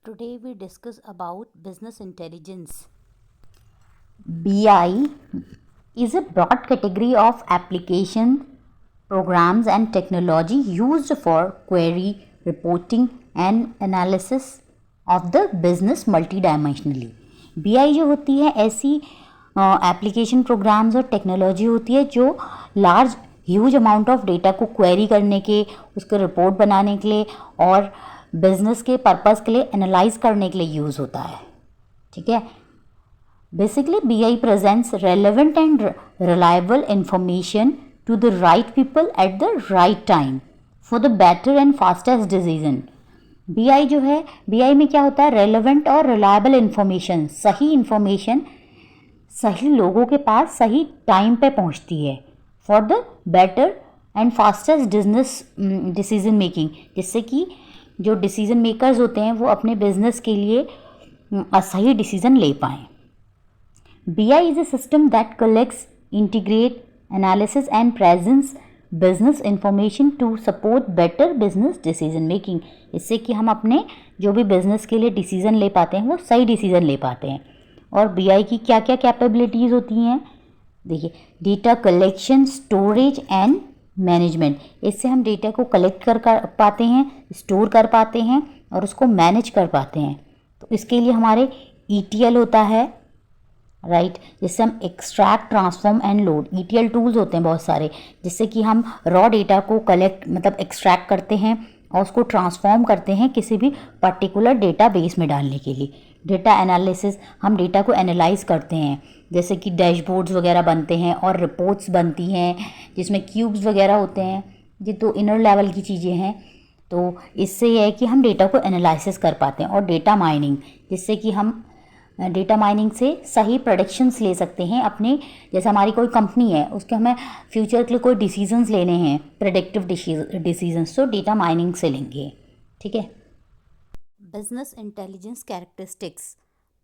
Today we discuss about business intelligence. BI is a broad category of application, programs and technology used for query, reporting and analysis of the business multidimensionally. BI जो होती है ऐसी application programs और technology होती है जो large huge amount of data को query करने के, उसको रिपोर्ट बनाने के लिए और बिजनेस के पर्पस के लिए एनालाइज करने के लिए यूज़ होता है. ठीक है. Basically, BI presents relevant and reliable information to the right people at the right time for the better and fastest decision. BI जो है, BI में क्या होता है, रेलेवेंट और रिलायबल इन्फॉर्मेशन, सही इन्फॉर्मेशन सही लोगों के पास सही टाइम पे पहुंचती है for the better and fastest business decision making, जिससे कि जो डिसीजन मेकर्स होते हैं वो अपने बिजनेस के लिए सही डिसीजन ले पाएँ. BI is a system that collects, integrate, analysis and presents business information to support better business decision making. इससे कि हम अपने जो भी बिजनेस के लिए डिसीजन ले पाते हैं वो सही डिसीजन ले पाते हैं. और BI की क्या क्या कैपेबिलिटीज़ होती हैं, देखिए, data collection, storage and management. इससे हम डेटा को कलेक्ट कर पाते हैं, स्टोर कर पाते हैं और उसको मैनेज कर पाते हैं. तो इसके लिए हमारे ETL होता है, राइट, जिससे हम extract, transform and load, ETL tools होते हैं बहुत सारे, जिससे कि हम रॉ डेटा को कलेक्ट मतलब एक्सट्रैक्ट करते हैं और उसको ट्रांसफॉर्म करते हैं किसी भी पर्टिकुलर डेटा बेस में डालने के लिए. डेटा एनालिसिस, हम डेटा को एनालाइज करते हैं, जैसे कि डैशबोर्ड्स वगैरह बनते हैं और रिपोर्ट्स बनती हैं जिसमें क्यूब्स वगैरह होते हैं. ये तो इनर लेवल की चीज़ें हैं. तो इससे यह है कि हम डेटा को एनालिसिस कर पाते हैं. और डेटा माइनिंग, जिससे कि हम डेटा माइनिंग से सही प्रेडिक्शंस ले सकते हैं अपने, जैसे हमारी कोई कंपनी है उसके हमें फ्यूचर के लिए कोई डिसीजंस लेने हैं, प्रेडिक्टिव डिसीजंस, तो डेटा माइनिंग से लेंगे. ठीक है. Business intelligence characteristics: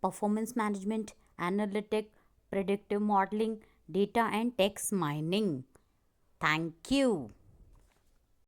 performance management, analytic, predictive modeling, data and text mining. Thank you.